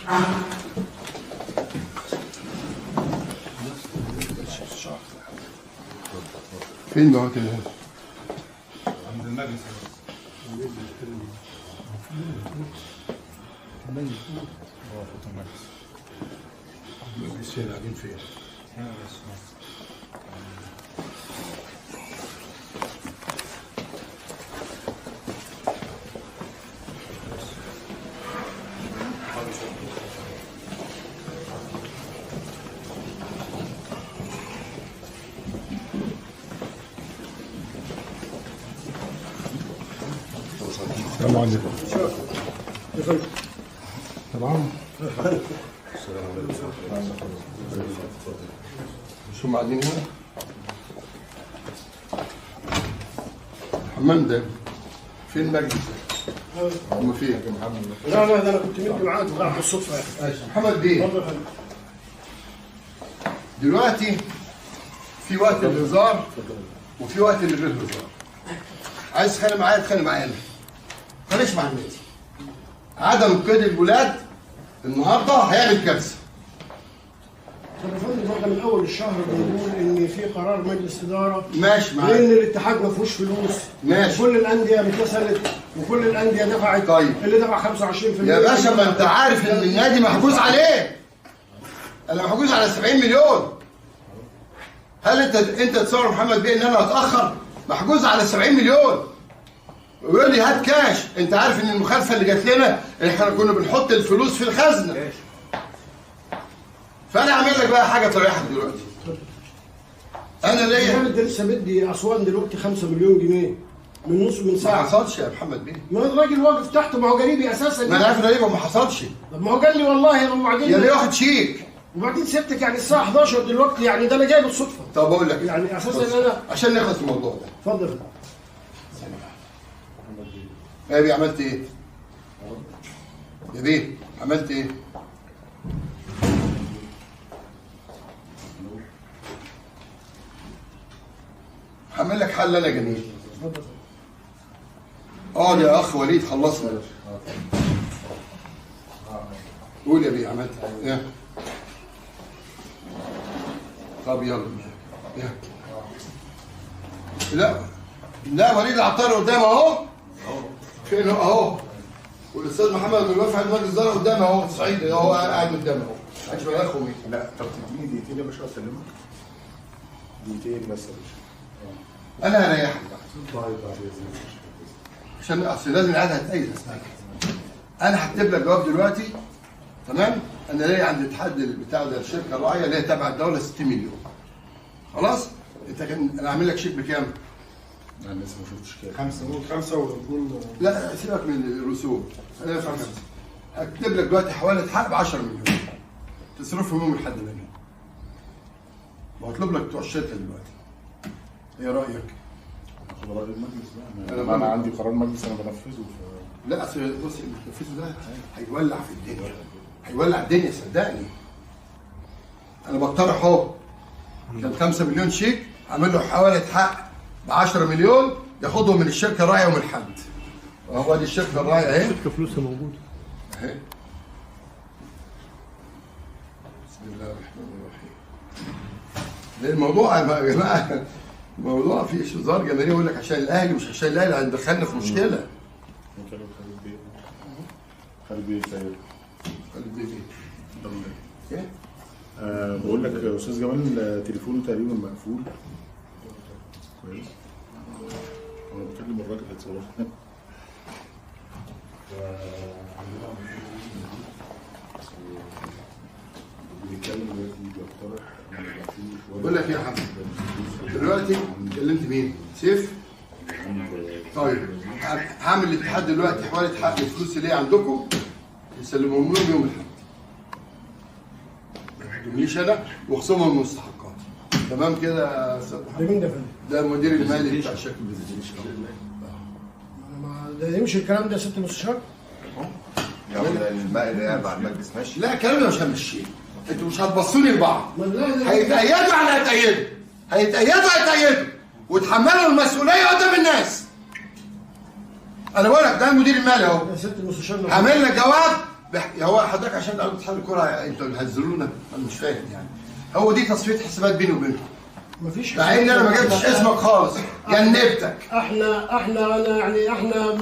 فين بقى كده؟ عند المجلس. المجلس فين قاعدين فين؟ السلام عليكم. تمام. شو قاعدين هنا؟ حمام ده فين المجلس؟ هم فين؟ لا ده انا كنت مدي معاك وراح بالصدفه يا اخي. محمد بيه دلوقتي في وقت الهزار وفي وقت اللي غير هزار. عايز تتخانق معايا اتخانق معايا انا. ما تتخانقش مع النادي. عدم قيد الولاد النهارده هيعمل كارثه. طب يا فندم احنا من اول الشهر بنقول ان في قرار مجلس اداره ماشي معاك. لان الاتحاد ما فيهوش فلوس. ماشي. كل الانديه اتكسلت وكل الانديه دفعت. طيب. اللي دفع 25%. يا باشا ما انت عارف ان النادي محجوز عليه. انا محجوز على 70 مليون. هل انت تصور محمد بيه ان انا هتاخر؟ محجوز على 70 مليون. ويقول لي هات كاش. انت عارف ان المخالفه اللي جات لنا احنا كنا بنحط الفلوس في الخزنه. فانا هعمل لك بقى حاجه تريحك دلوقتي. انا ليا ده لسه بدي اسوان دلوقتي 5 مليون جنيه من ساعه. ما حصلش يا محمد بيه. ما الراجل واقف تحت، ما هو قريبي اساسا. ما انا عارف غريبه ما حصلش. طب ما هو قال لي والله وبعدين يا ليه واخد شيك. وبعدين سبتك يعني الساعه 11 دلوقتي، يعني ده انا جاي بالصدفه. طب اقول لك يعني اساسا انا عشان نخلص من الموضوع ده. اتفضل. يا بيه عملت ايه؟ يا بيه عملت ايه؟ هعمل لك حل انا جميل. اقعد يا اخ وليد خلصنا. قول يا بيه عملت ايه؟ طب يلا لا لا وليد العطار قدام اهو. فين اهو؟ والاستاذ محمد من وفاء المجلس ده قدام اهو. سعيد اهو قاعد قدام اهو. عايش ولا اخو مين؟ لا طب تديني دقيقتين يا باشا اسلمك. دقيقتين بس يا باشا. انا هريحك طيب عشان اصل لازم العيال هتأيد اسمعك. انا هكتب لك جواب دلوقتي تمام؟ انا ليا عند الاتحاد بتاع ده الشركه الراعيه اللي هي تابعه الدوله 60 مليون. خلاص؟ انت انا هعمل لك شيك بكام؟ انا لسه ما شفتش كده. 5 واثنين. لا سيبك من الرسوم. انا ادفع 5. هكتب لك دلوقتي حوالي حق ب 10 مليون. تصرفهم يوم لحد منهم. وهطلب لك بتوع الشركه دلوقتي. ايه رايك؟ خد راي المجلس بقى. انا عندي قرار مجلس انا بنفذه. لا اصل بص التنفيذ ده هيولع في الدنيا. هيولع الدنيا صدقني. انا بقترح اهو. كان 5 مليون شيك اعمل له حوالي حق ب 10 مليون ياخدهم من الشركه الراعيه يوم الاحد. اهو ادي الشركه الراعيه اهي. الشركه فلوسها موجوده. اهي. بسم الله الرحمن الرحيم. الموضوع يا جماعه الموضوع فيه هزار جماهيري يقول لك عشان الاهلي مش عشان الاهلي هندخلنا في مشكله. خالد بيه سيد. خالد بيه ايه؟ بقول لك يا استاذ جمال تليفونه تقريبا مقفول. كويس. انا بكلم الراجل هيتصور. بيتكلم دلوقتي بيقترح. بقول لك ايه يا حمد دلوقتي كلمت مين؟ سيف؟ طيب هعمل الاتحاد دلوقتي حوالي حق الفلوس اللي هي عندكم يسلمهم لهم يوم الاحد. ما تدومليش انا واخصمهم من مستحقاتي. تمام كده يا استاذ محمد؟ ده مين ده يا فندم؟ ده المدير المالي بتاع الشركه. ده يمشي الكلام ده يا ست المستشار؟ النائب على المجلس ماشي. لا الكلام ده مش همشيه. انتوا مش هتبصوا لي لبعض. هيتأيدوا على هيتأيدوا وتحملوا المسؤوليه قدام الناس. انا بقول لك ده المدير المالي اهو. يا ست المستشار هعمل لك جواب هو حضرتك عشان قالوا اتحاد الكوره انتوا بتهزلونا، انا مش فاهم يعني. هو دي تصفيه حسابات بيني وبينكم، مفيش مع ان انا ما جبتش اسمك خالص، جنبتك. احنا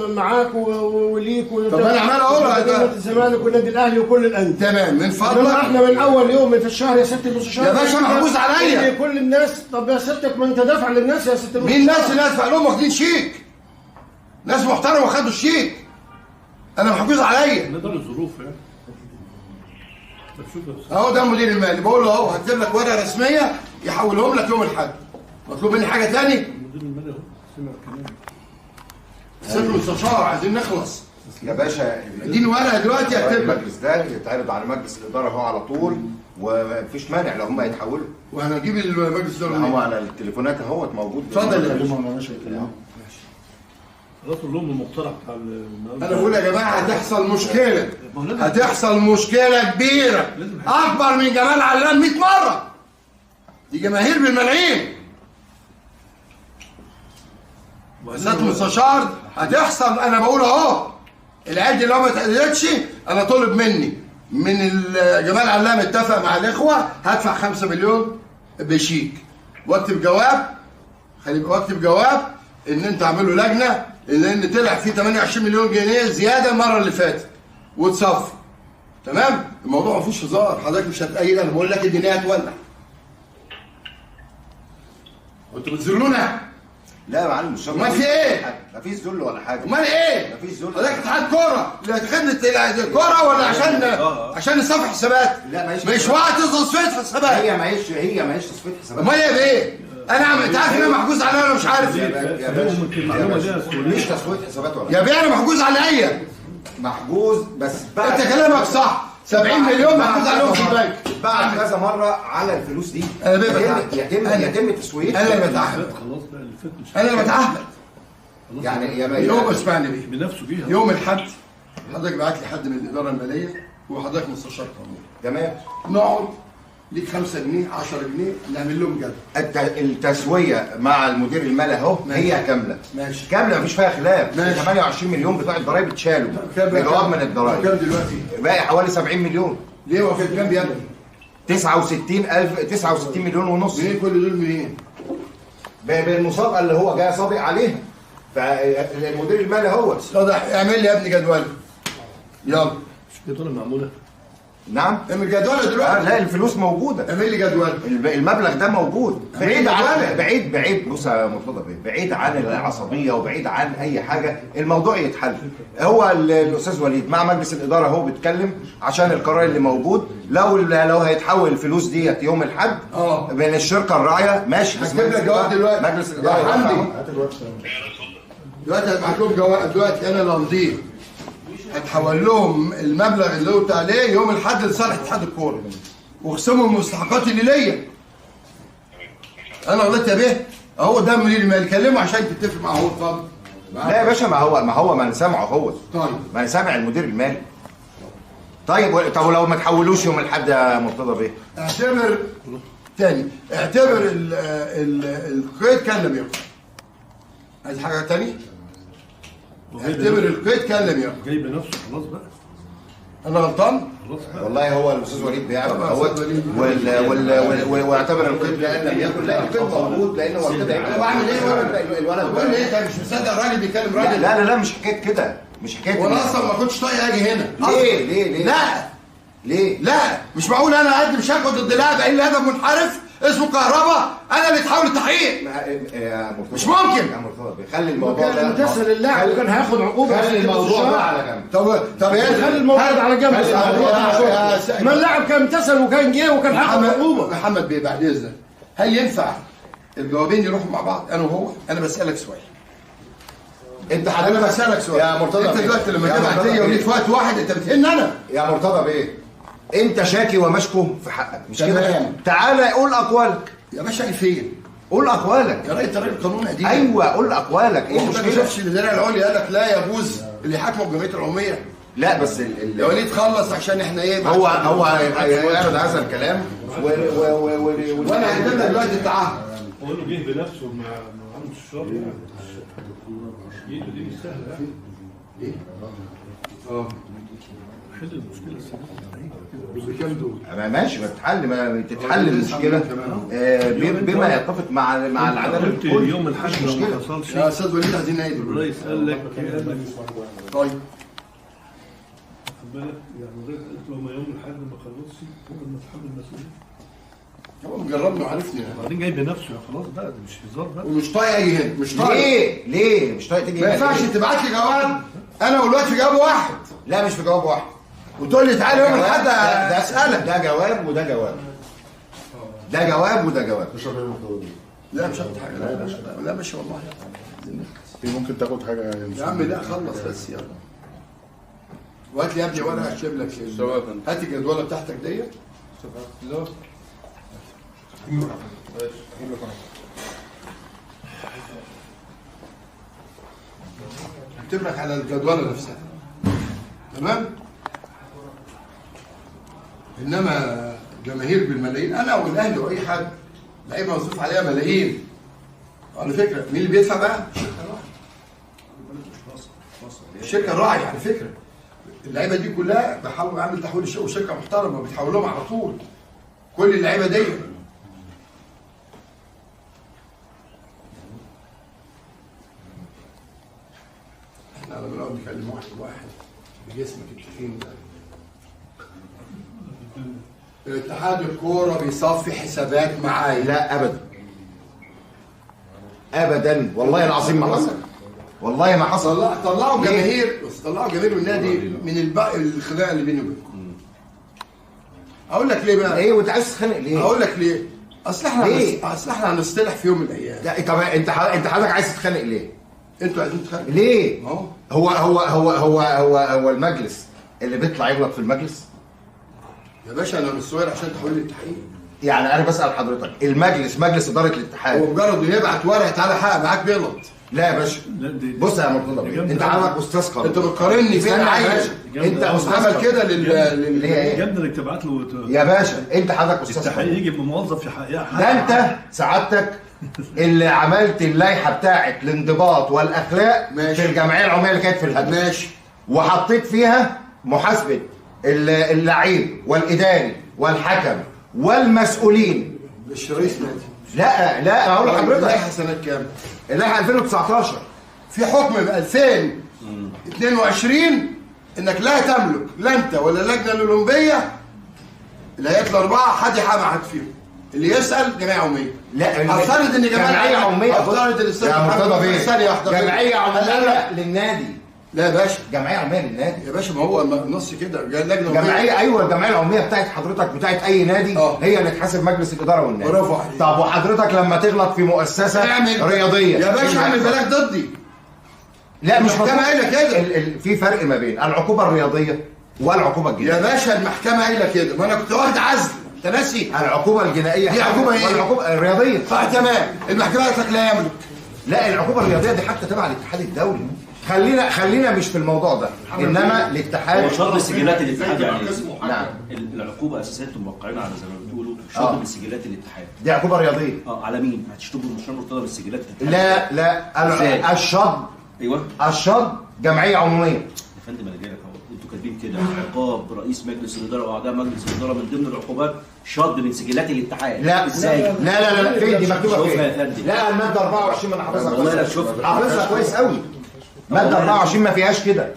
معاك وليك طب انا عمال اقول نادي الزمالك والنادي الاهلي وكل الانديه. تمام، من فضلك. احنا من اول يوم في الشهر يا ست المستشار يا باشا محجوز عليا كل الناس. طب يا ستك ما انت دافع للناس يا ست المستشار. مين الناس اللي ادفع لهم واخدين شيك؟ ناس محترمه خدوا الشيك، انا محجوز عليا. نقدر الظروف يعني. اهو ده المدير المالي، بقول له اهو هكتب لك ورقه رسميه يحولهم لك يوم الاحد. مطلوب مني حاجه تاني؟ المدير المالي اهو سمع كلامي. سيد المستشار عايزين نخلص. يا باشا اديني ورقه دلوقتي اكتب لك. المجلس ده يتعرض على مجلس الاداره هو على طول، ومفيش مانع لو هم يتحولوا. وانا اجيب المجلس ده هو على التليفونات اهوت موجود. اتفضل يا باشا. كلمهم ماشي كلمهم. خلاص قول لهم المقترح بتاع انا بقول يا جماعه هتحصل مشكله، هتحصل مشكله كبيره اكبر من جمال علام 100 مره. دي جماهير بالملايين. سيادة المستشار هتحصل، انا بقول اهو العيال دي لو ما اتأذتش انا طلب مني من جمال علام اتفق مع الاخوه هدفع 5 مليون بشيك، واكتب جواب، واكتب جواب ان انت اعملوا لجنه لان طلع فيه 28 مليون جنيه زياده المره اللي فاتت وتصفي. تمام؟ الموضوع ما فيهوش هزار، حضرتك مش هتأيد، انا بقول لك الدنيا هتولع. انتوا بتذلونا؟ لا يا معلم مش امال في ايه؟ مفيش ذل ولا حاجه. امال ايه؟ مفيش ذل. حضرتك اتحاد كوره، خدمه الكوره ولا عشان نصفي حسابات؟ لا مش وقت تصفيه حسابات. هي معيش تصفيه حسابات. امال ايه بايه؟ انت عارف ان انا محجوز عليا ولا مش عارف؟ يا باشا مش تصفيه حسابات ولا يا بيه انا محجوز عليا. محجوز بس انت كلامك صح، 70 مليون محجوز عليهم في البنك. بعد كذا مره على الفلوس دي. انا بيه بتعهد. يتم تسويتها. انا اللي بتعهد. خلاص بقى اللي فات مش انا اللي بتعهد. يعني يا يوم اسمعني بيه. بنفسه بيها. يوم الاحد حضرتك بعت لي حد من الاداره الماليه وحضرتك مستشار قانوني. تمام. نقعد ليك 5 جنيه 10 جنيه نعمل لهم جدول. التسويه مع المدير المالي اهو هي كامله. ماشي. كامله مفيش فيها خلاف. ماشي. 28 مليون بتوع الضرايب اتشالوا. بجواب من الضرايب. كام دلوقتي؟ باقي حوالي 70 مليون. ليه هو كان كام يا ابني؟ 69 مليون ونص. منين كل دول منين؟ بالمسابقه اللي هو جاي سابق عليها. فالمدير المالي هو واضح. اعمل لي يا ابني جدول. يلا. الجدول معموله. نعم. اعمل جدول دلوقتي. لا الفلوس موجوده. اعمل لي جدول. المبلغ ده موجود. بعيد عن جدول. بعيد بص يا مرتضى بيه، بعيد عن العصبيه وبعيد عن اي حاجه، الموضوع يتحل. هو الاستاذ وليد مع مجلس الاداره هو بيتكلم عشان القرار اللي موجود. لو هيتحول الفلوس ديت يوم الاحد بين الشركه الراعيه ماشي. هجيب لك جواب دلوقتي. مجلس الاداره يا حمدي. هات الوقت دلوقتي هبعت لهم جواب دلوقتي انا اللي همضيه. هتحول لهم المبلغ اللي قلت عليه يوم الاحد لصالح اتحاد الكوره واقسموا المستحقات اللي ليا. انا غلطت يا بيه؟ اهو ده مدير المالي، كلمه عشان تتفق معاه هو. اتفضل. لا يا باشا ما انا سامعه هو. طيب. ما انا سامع المدير المالي. طب ولو ما تحولوش يوم الاحد يا مرتضى بيه؟ اعتبر تاني، اعتبر القيد كان لم يقع. عايز حاجه تاني؟ اعتبر القيد كان لم يقع. جاي بنفسه خلاص بقى. انا غلطان؟ خلاص بقى. والله هو الاستاذ وليد بيعرف اهوت واعتبر القيد كان لم يكن. لا القيد موجود لان هو القيد. انا بعمل ايه؟ الولد بقول ايه؟ انت مش مصدق الراجل بيكلم راجل؟ لا مش حكايه كده، مش حكايه. وانا اصلا ما كنتش طايق اجي هنا. ليه؟ لا مش معقول انا اقدم شكوى ضد لاعب قايل لي هدف منحرف اسمه كهربا انا اللي اتحول التحقيق. يا مرتضى مش ممكن. يا مرتضى خلي الموضوع ده. كان تسال اللاعب وكان هياخد عقوبه. خلي الموضوع ده على جنب. طب ايه؟ خلي الموضوع على جنب. ما اللاعب كان امتثل وكان جه وكان هياخد عقوبه. محمد بيه بعد اذنك، هل ينفع الجوابين يروحوا مع بعض انا وهو؟ انا بسالك سؤال. انا بسالك سؤال يا مرتضى انت دلوقتي لما تبعت لي وليك في وقت واحد انت بتهن انا. يا مرتضى بيه انت شاكي ومشكو في حقك مش كده؟ تمام. تعالى قول اقوالك. يا باشا فين؟ قول اقوالك. يا راجل راجل قانون قديم. ايوه قول اقوالك. ايه ما المشكله؟ شافش الاداره العليا قال لك لا يجوز اللي يحاكموا الجمعيه العموميه. لا بس يا وليد خلص عشان احنا ايه. هو هيعرض هذا الكلام وانا عندنا دلوقتي التعهد. هو اللي جه بنفسه مع عمرو الشاطر يعني. ايده دي مش سهله يعني. ايه؟ اه حل المشكله السنه بكام دول؟ ماشي، ما تتحل، ما تتحل المشكله بما يتفق مع العداله قلت الكل. يوم الحد مش ما مشكلة. حصلش يا استاذ وليد عايزين نعيد الرئيس قال لك طيب خد بالك يعني الرئيس قلت له يوم الحد ما خلصش هو اللي متحمل المسؤوليه. هو مجربني وعارفني وبعدين جاي بنفسه خلاص بقى، ده مش هزار بقى. ومش طايق اجي هنا، مش طايق. ليه مش طايق تيجي ما هنا ينفعش ليه؟ تبعت لي جواب انا والوقت في جواب واحد لا مش في جواب واحد، وتقول لي تعالى يوم الاحد ده اسالك. ده جواب وده جواب، ده جواب وده جواب. لا مش هاخد حاجه، لا مش والله ممكن تاخد حاجه يا عم. لا خلص بس يلا. وهات لي يا ابني وانا هكتب لك هات الجدوله بتاعتك ديت. لا اكتب لك على الجدوله نفسها، تمام؟ انما جماهير بالملايين، انا والاهلي واي حد لعيبه مصروف عليها ملايين. على فكره مين اللي بيدفع بقى؟ الشركه الراعي على فكره. اللعيبه دي كلها بحاول اعمل تحويل الشيء، وشركه محترمه بتحول لهم على طول كل اللعيبه دي. احنا لما بنقعد نتكلم واحد واحد بجسمك التخين ده. اتحاد الكوره بيصفي حسابات معايا. لا ابدا ابدا، والله العظيم ما حصل، والله ما حصل. طلعوا جماهير، بس طلعوا جماهير النادي من الخناقه اللي بيني وبينكم. اقول لك ليه بقى؟ ايه وانت عايز تتخانق ليه؟ اقول لك ليه؟ اصل احنا ليه؟ هنصطلح في يوم من الايام. لا طب انت حضرتك عايز تتخانق ليه؟ انتوا عايزين تتخانقوا ليه؟ اهو. هو المجلس اللي بيطلع يغلط في المجلس؟ يا باشا انا مش صغير عشان تحول لي التحقيق. يعني انا بسال حضرتك، المجلس مجلس اداره هو الاتحاد مجرد انه يبعت ورقه تعالى حقق معاك بيغلط. لا يا باشا بص يا مرتضى بيه، انت عندك استاذ قانون، انت بتقارني فين استنى يا عايز؟ باشا، انت استاذ عمل قانون. كده اللي هي ايه؟ جامد انك تبعت له يا باشا انت حضرتك استاذ التحقيق قانون، يجي بموظف يحقق. ده انت سعادتك اللي عملت اللائحه بتاعت الانضباط والاخلاق ماشي. في الجمعيه العموميه اللي كانت في الهدف، ماشي، وحطيت فيها محاسبه اللعيب والاداري والحكم والمسؤولين. مش رئيس نادي. لا اقول لحضرتك اللائحه سنه كام؟ اللائحه 2019 في حكم ب 2022 انك لا تملك لا انت ولا اللجنه الاولمبيه الهيئات الاربعه حد يحقق حد فيهم. اللي يسال جمعيه عموميه. لا افترض ان جمعيه عموميه، افترض الاستاذ يا مرتضى بيه ثانيه واحده جمعيه عموميه للنادي. لا يا باشا، جمعيه عموميه للنادي يا باشا ما هو النص كده لجنه جمعيه. ايوه الجمعيه العموميه بتاعت حضرتك بتاعت اي نادي هي اللي تحاسب مجلس الاداره والنادي. برافو عليك. طب وحضرتك لما تغلط في مؤسسه رياضيه يا باشا اعمل بلاغ ضدي. لا مش المحكمة قايلة كده. في فرق ما بين العقوبه الرياضيه والعقوبه الجنائيه. يا باشا المحكمه قايله كده، ما انا كنت واخد عزل انت ناسي. العقوبه الجنائيه دي عقوبه ايه؟ والعقوبه الرياضيه. تمام. المحكمه قالت لك لا يملك. لا العقوبه الرياضيه دي حتى تبع الاتحاد الدولي. خلينا مش في الموضوع ده، انما الاتحاد هو شرط سجلات الاتحاد يعني نعم العقوبه اساسا انتم موقعين على زي ما بتقولوا شرط من سجلات الاتحاد. دي عقوبه رياضيه. على مين؟ هتشتبوا المشروع مرتضى بالسجلات الاتحاد؟ لا الشط ايوه الشط جمعيه عموميه. يا فندم انا جاي لك اهو، انتوا كاتبين كده عقاب رئيس مجلس الاداره واعضاء مجلس الاداره من ضمن العقوبات شط من سجلات الاتحاد. لا ازاي؟ لا فين دي مكتوبه شوفها فين؟ يا فندم. لا الماده 24 ما انا حافظها والله لا كويس، شوفها. حافظها كويس قوي. ماده 24 ما فيهاش كده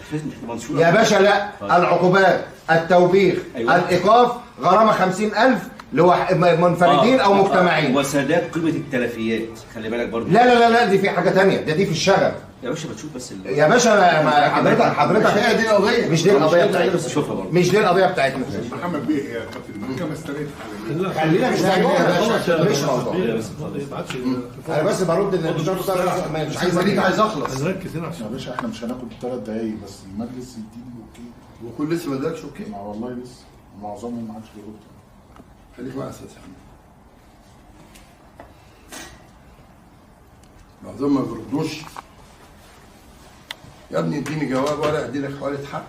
يا باشا. لا العقوبات التوبيخ أيوة. الايقاف غرامه 50,000 منفردين او مجتمعين وسداد قيمه التلفيات. خلي بالك برضه. لا دي في حاجه ثانيه، دي في الشغب يا باشا بتشوف بس يا باشا. حضرتك مش هي دي القضيه. مش دي القضيه بتاعتنا، بس شوفها برضه. مش دي القضيه بتاعتنا. محمد بيه يا كابتن المحكمه استندت على خلينا مش موضوع مش موضوع. ما يبعتش انا بس برد ان الدكتور مش عايز وليد عايز اخلص. نركز هنا عشان يا باشا احنا مش هناخد 3 دقايق بس المجلس يديني اوكي. وكل لسه ما ادالكش اوكي. ما والله لسه معظمهم ما عادش بيرد. خليك مع اساس يا حبيبي. معظمهم ما بيردوش. يا ابني اديني جواب ولا ادي لك حوالي حق.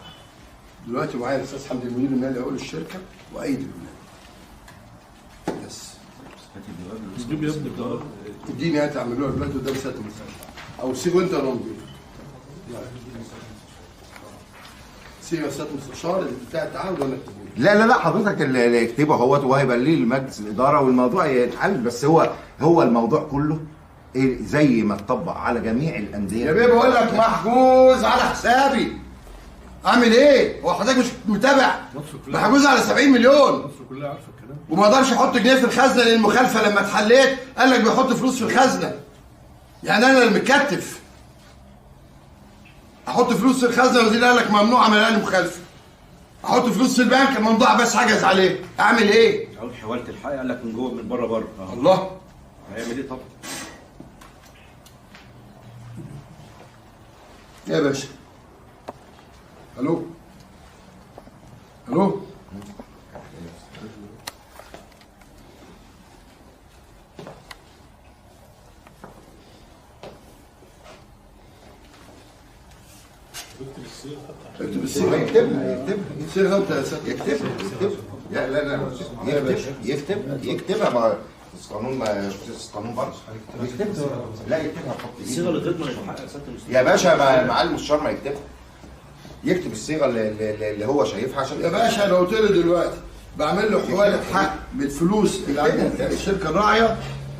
دلوقتي معايا الاستاذ حمدي المدير المالي اقول الشركه وايد الولاد. بس تجيب يا ابني الجواب. اديني انت اعملوها الولاد قدام سياده المستشفى او سيبه انت رمضي. الصيغه يا سياده المستشار بتاع التعاون ولا اكتبه لي؟ لا حضرتك اللي يكتبه اهوت وهيبقى ليه لمجلس الاداره والموضوع يتحل. بس هو الموضوع كله إيه زي ما اتطبق على جميع الانديه. يا بيه بقول لك محجوز على حسابي. اعمل ايه؟ هو حضرتك مش متابع؟ محجوز على 70 مليون. مصر كلها عارفه الكلام. وما قدرش يحط جنيه في الخزنه للمخالفه. لما اتحليت قال لك بيحط فلوس في الخزنه. يعني انا اللي متكتف احط فلوس في الخزنه، الوزير قال لك ممنوع عمل لي مخالفه. احط فلوس في البنك الممنوع بس حجز عليه. اعمل ايه؟ اقول حاولت الحق قال لك من جوه من بره الله. هيعمل ايه طبعا؟ يا باشا. الو الو. اكتب الصيغه. يكتبها الصيغه انت يا سيدي. يكتبها. لا يكتبها. ما القانون برضه يكتبها. لا يكتبها بخط الصيغه ايده اللي تضمن الحق يا سياده المستشار. يا باشا. معالي المستشار ما يكتبها. يكتب الصيغه اللي هو شايفها عشان يا باشا لو قلت له دلوقتي بعمل له حواله حق بالفلوس اللي عند الشركه الراعيه،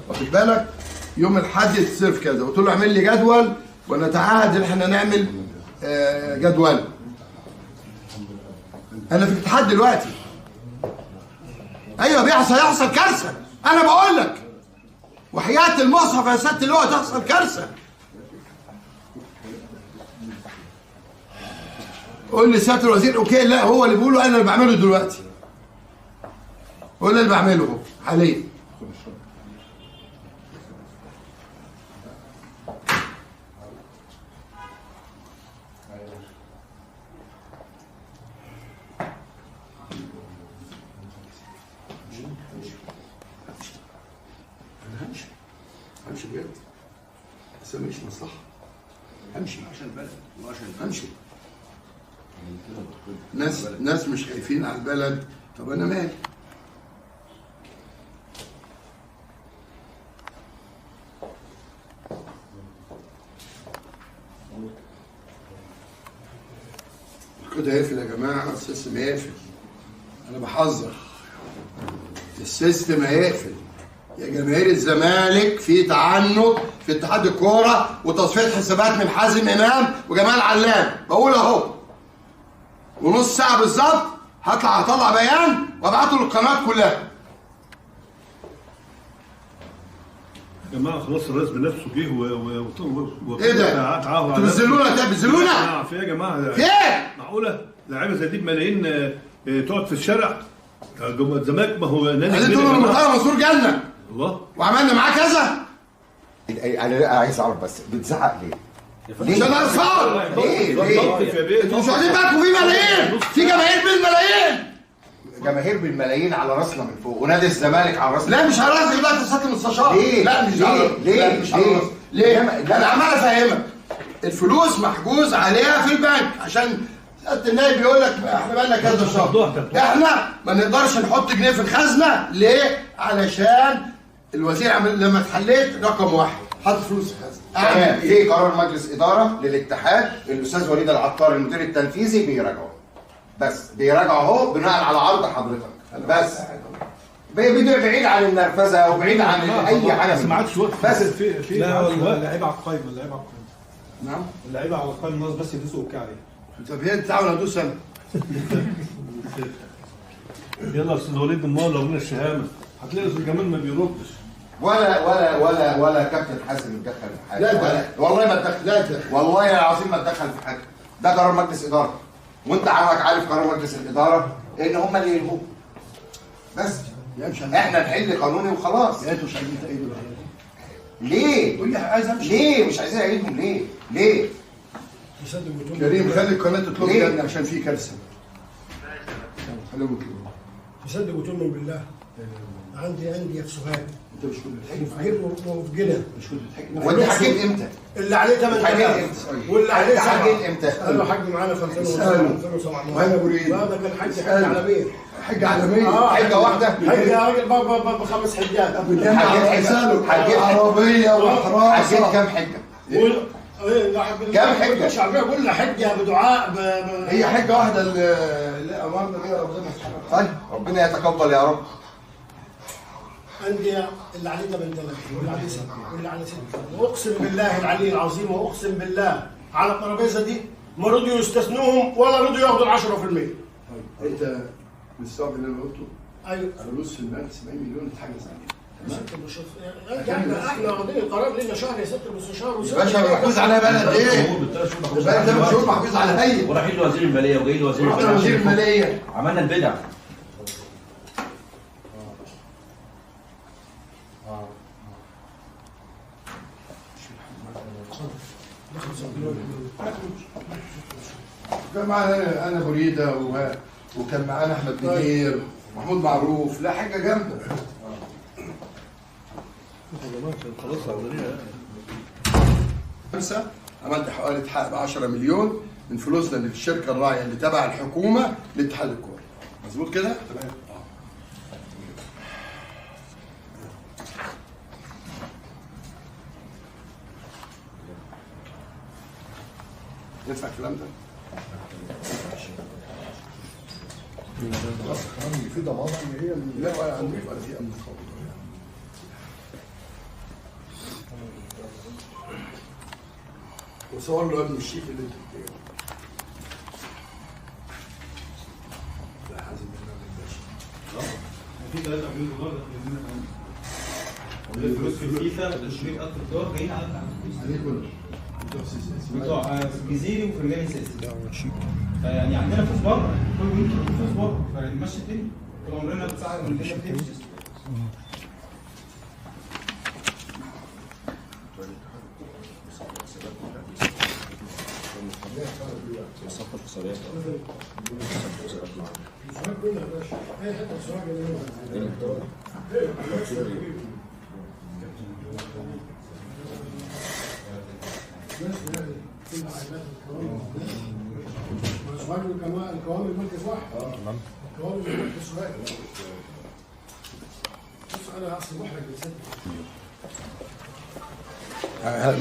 واخد بالك، يوم الاحد يتصرف كذا، قلت له اعمل لي جدول ونتعهد ان احنا نعمل جدول. انا في الاتحاد دلوقتي. ايوه هيحصل كارثه. انا بقول لك وحياه المصحف يا سياده اللواء تحصل كارثه. قول لي سياده الوزير اوكي. لا هو اللي بيقوله انا اللي بعمله دلوقتي. هو اللي بعمله هو حاليا. همشي بجد. بس مش مصلحه. همشي عشان البلد وعشان همشي. ناس مش خايفين على البلد. طب انا مالي؟ الكود هيقفل يا جماعه. السيستم هيقفل. انا بحذر. السيستم هيقفل. يا جماهير الزمالك في تعنت في اتحاد الكوره وتصفيه حسابات من حازم امام وجمال علام. بقول اهو. ونص ساعه بالظبط هطلع بيان وابعته للقناه كلها. يا جماعه خلاص الرئيس بنفسه جه ايه ده؟ انتوا بتذلونا؟ في ايه يا جماعه؟ في ايه؟ معقوله لعيبه زي دي بملايين تقعد في الشارع؟ الزمالك ما هو نادي عايزين تقولوا المرتضى منصور جالنا الله وعملنا معاه كذا. انا عايز اعرف بس بتزعق ليه؟ عشان اطفال. ليه؟ انتوا مش واخدين بالكم في ملايين؟ في جماهير بالملايين. جماهير بالملايين على راسنا من فوق ونادي الزمالك على راسنا. لا مش على راسي دلوقتي يا سياده المستشار. ليه؟ لا مش على راسي. ليه؟ مش على راسي. ليه؟ انا عمال افهمك. الفلوس محجوز عليها في البنك عشان سياده النائب بيقول لك احنا بقالنا كذا شهر. احنا ما نقدرش نحط جنيه في الخزنه. ليه؟ علشان الوزير لما اتحليت رقم واحد حط فلوس في الخزنه. تمام. في قرار مجلس اداره للاتحاد الاستاذ وليد العطار المدير التنفيذي بيراجعه. بس بيراجعه اهو بناء على عرض حضرتك. بس بعيد عن النرفزه وبعيد عن اي حاجه. ما عادش وقت. بس لا اللعيبه على القايمه. نعم. اللعيبه على القايمه الناس بس يدوسوا اوكي عليها. طب هي تعاون ادوس انا. يلا يا استاذ وليد النهارده لو قلنا الشهامه هتلاقي استاذ جمال ما بيردش. ولا كابتن حازم اتدخل في حاجه. لا والله ما اتدخل. لا والله العظيم ما اتدخل في حاجه. ده قرار مجلس اداره وانت عارف قرار مجلس الاداره ان هم اللي يلغوه. بس احنا نحل قانوني وخلاص. انتوا مش عايزين تأيدوا ليه؟ قول لي عايز امشي. ليه مش عايزين اعيدهم؟ ليه؟ كريم خلي القناه تطلب لي عشان في كارثه. خليهم يطلبوا. تصدق وتؤمن بالله عندي يا سهاد انت مش كنت بتحكي ومفجله مش كنت بتحكي وانت حكيت امتى؟ اللي عليه 8000 واللي عليه حكيت امتى؟ انا حاج معانا في 2007 وانا بريد هذا كان حج عالميه. حجه عالميه. حجه واحده. حج يا راجل بخمس حجات. حجيت عربيه وحراسه. حجيت كام حجه؟ كام حجة؟ الشعبيه كلها حجه بدعاء هي حجه واحده اللي امرنا بيها ربنا سبحانه وتعالى. طيب ربنا يتقبل يا رب. أندية اللي عليه ده بندلة واللي عليه ستة واللي عليه ستة، وأقسم بالله العلي العظيم وأقسم بالله على الترابيزة دي ما رضيوا يستثنوهم ولا رضيوا ياخدوا ال 10%. طيب انت مستوعب اللي انا قلته؟ أيوه. فلوس في البنك 70 مليون اتحجز عليها. احنا واخدين القرار لنا شهر يا ست المستشار. يا باشا محجوز عليها بقى قد ايه؟ بقى 8 شهور محجوز على هي. ورايحين لوزير الماليه وجاي له وزير الماليه. عملنا البدع. كان معانا انا بريده وكان معانا احمد منير محمود معروف. لا حاجه جامده. خمسه عملت حوالي تحقق 10 مليون من فلوسنا اللي في الشركه الراعيه اللي تبع الحكومه لاتحاد الكوره. مظبوط كده؟ تمام. ينفع الكلام ده؟ خلاص في ضمان ان هي لا ولا عندي ولا في امن خالص. وصور له ابن الشيك اللي انت بتقوله. لا حازم في 3 مليون دولار داخلين الفلوس في الفيفا تشريك اكتر دولار جايين عليكم بتوع الجزيري وفي رجال سياسي. فيعني عندنا فلوس بره كل ويك فلوس بره فنمشي الدنيا طول عمرنا بنساعد من الدنيا بتمشي. القوام المركز واحد. تمام. القوام المركز واحد. بص انا اصل محرج لسه.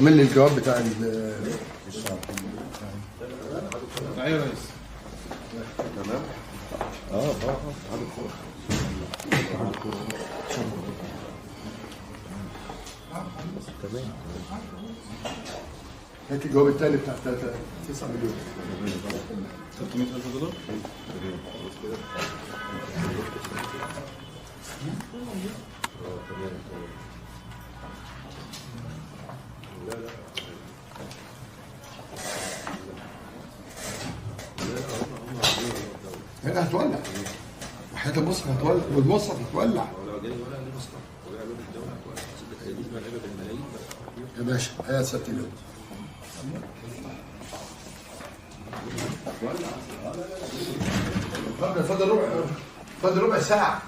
من لي الجواب بتاع ايوه يا ريس. تمام. تمام. هات الجواب الثاني بتاع 9 مليون. 300,000 دولار؟ هنا هتولع. وحياة المصحف هتولع والمصحف هتولع. يا باشا هيا سيادة اليوم. فاضل ربع ساعة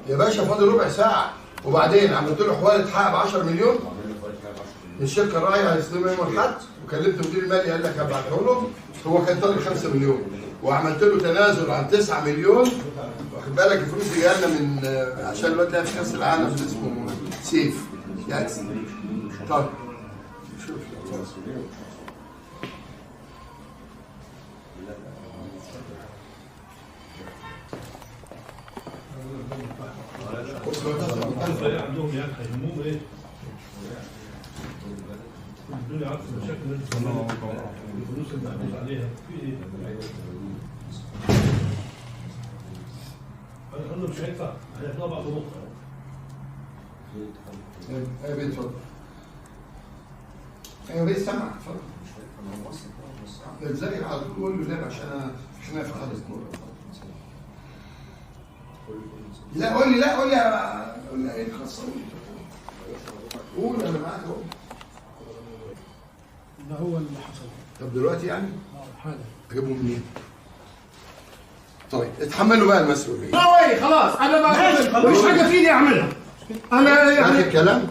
يا باشا، فاضل ربع ساعة. وبعدين عملت له حوالي اتحقق ب 10 مليون من الشركة الراعية هيستلموا يوم الأحد، وكلمت مدير المالي قال لك هبعته له. هو كان طالب 5 مليون وعملت له تنازل عن 9 مليون. واخد بالك الفلوس دي جايه لنا من عشان الواد ده في كأس العالم اللي اسمه سيف يعني. طيب شوف عندهم يعني هيهمهم ايه؟ الدنيا عارفه مشاكل الفلوس اللي محبوس عليها في ايه؟ انا مش هيدفع هيطلع بعد بكره. ايوه بيه اتفضل. ايوه بيه سامعك اتفضل. ازاي على طول قول له لا عشان احنا في حاله الكوره. لا قول لي قول لي ايه الخاصه قول انا معاك اهو. ده هو اللي حصل. طب دلوقتي يعني؟ حالا. اجيبهم منين؟ طيب اتحملوا بقى المسؤوليه. لا خلاص انا بقى مش حاجه في ايدي اعملها. انا يعني اخر كلام؟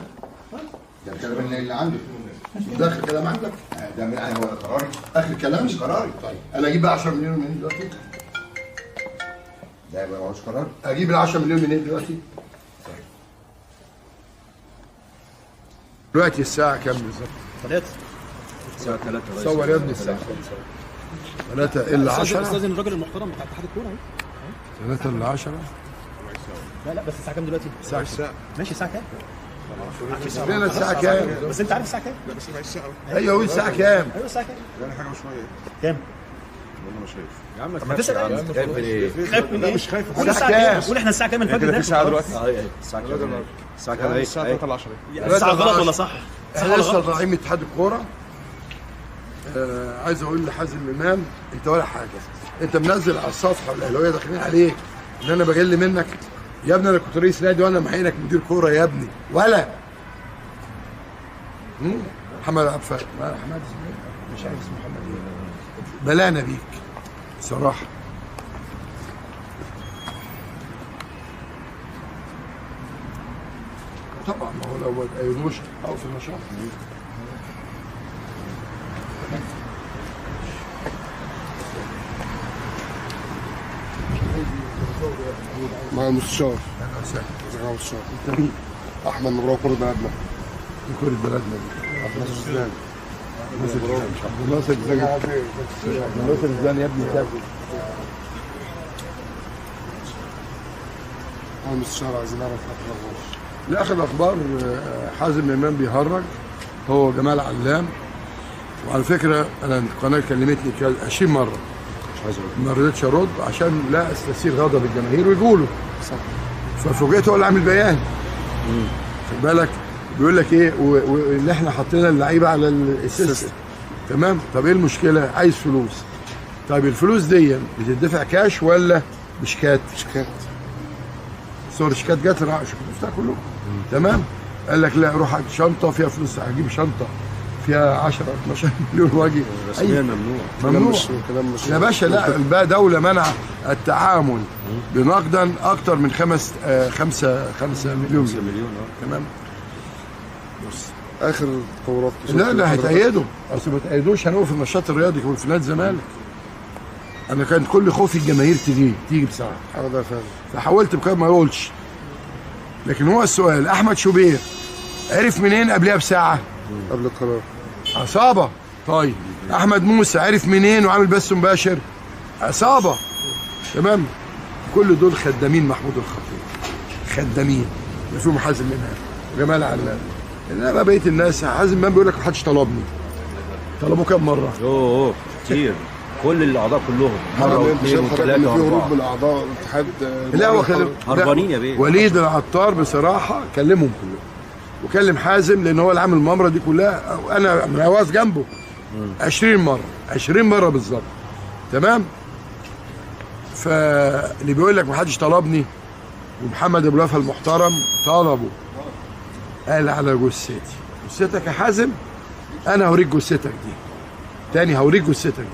ده الكلام اللي عندك. ده اخر كلام عندك؟ ده يعني هو قراري. اخر كلام؟ مش قراري. طيب انا اجيب 10 مليون منين دلوقتي؟ ده يبقى مش قراري. اجيب ال 10 مليون منين دلوقتي؟ دلوقتي الساعه كام بالظبط؟ 3 الساعه 3 صور يا ابني الساعه 3 الا 10. استاذن الراجل المحترم بتاع اتحاد الكوره اهو 3 الا 10. لا بس الساعه كام دلوقتي؟ الساعه ماشي الساعه كام؟ هنا الساعه كام؟ بس انت عارف الساعه كام؟ لا بس ما الساعه ايوه قول الساعه كام؟ ايوه الساعه كام؟ يعني حاجه وشويه كام؟ والله ما شايف يا عم ما تسال خايف من ايه؟ خايف من لا ايه؟ مش خايف قول الساعة الساعه كام؟ كام؟ قول احنا الساعه كام الفجر كده في ده؟ ساعه دلوقتي الساعه كام؟ الساعه كام؟ الساعه 3 ل 10 الساعه غلط ولا صح؟ احنا لسه طالعين من اتحاد الكوره. عايز اقول لحازم امام انت ولا حاجه، انت منزل على الصفحه والاهلاويه داخلين عليك ان انا بجل منك. يا ابني انا كنت رئيس نادي وانا محينك مدير كوره يا ابني ولا محمد عبد الفتاح محمد مش عارف اسمه محمد ايه، بلانا بيك صراحه. طبعا ما هو لو ما تأيدوش او في النشاط مع المستشار انا وسهلا. ازيك يا مستشار؟ انت مين؟ احمد مبروك كرة بلدنا في كرة بلدنا دي عبد الناصر السوداني عبد الناصر الزاني. عبد الناصر الزاني يا ابني تاكل. مع المستشار عايزين نعرف اخبار. لا اخر الاخبار حازم امام بيهرج هو جمال علام. وعلى فكره انا القناه كلمتني 20 مره ما رضيتش ارد عشان لا استثير غضب الجماهير ويقولوا صح. ففوجئت هو اللي عامل بيان. خد بالك بيقول لك ايه وان احنا حطينا اللعيبه على السيستم. تمام. طب ايه المشكله؟ عايز فلوس. طيب الفلوس دي بتدفع كاش ولا بشيكات؟ شيكات. صور شيكات جت شفتها كلهم. تمام. قال لك لا روح هات شنطه فيها فلوس، هجيب شنطه فيها 10 12 مليون واجي. رسميا ممنوع. ممنوع كلام مش يا باشا. لا بقى دولة منع التعامل بنقدا أكتر من 5 مليون جنيه. تمام. اخر تطورات. لا هيتأيدوا، أصل ما تأيدوش هنقف في النشاط الرياضي في نادي الزمالك. أنا كان كل خوفي الجماهير تيجي بساعة، هذا فعلا. فحاولت بكده ما أقولش. لكن هو السؤال أحمد شوبير عرف منين قبلها بساعة؟ قبل القرار. عصابة. طيب أحمد موسى عرف منين وعامل بث مباشر؟ عصابة. تمام. كل دول خدامين محمود الخطيب، خدامين فيهم حازم امام وجمال علام. انما بقيه الناس حازم امام بيقول لك ما حدش طلبني. طلبوه كام مره؟ اوه كتير. كل الاعضاء كلهم مره واثنين ان وثلاثه في هروب واربعه. بالاعضاء الاتحاد. لا هو هربانين يا بيه. وليد العطار بصراحه كلمهم كلهم وكلم حازم لان هو اللي عامل المؤامره دي كلها. انا واقف جنبه 20 مره بالظبط. تمام. فاللي بيقول لك ما حدش طلبني ومحمد ابو الوفا المحترم طلبه. قال على جثتك يا حازم انا هوريك جثتك دي تاني، هوريك جثتك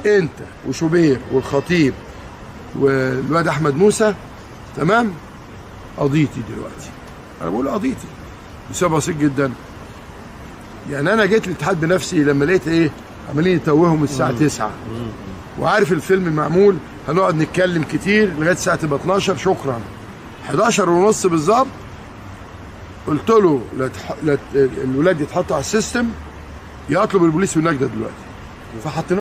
دي انت وشوبير والخطيب والواد احمد موسى. تمام. قضيتي دلوقتي انا بقول قضيتي بسبب بسيط جدا. يعني انا جيت الاتحاد بنفسي لما لقيت ايه عمالين يتوههم الساعه 9 وعارف الفيلم معمول هنقعد نتكلم كتير لغايه الساعه تبقى 12. شكرا 11 ونص بالظبط قلت له الولاد يتحطوا على السيستم يطلب البوليس والنجده دلوقتي. فحطينا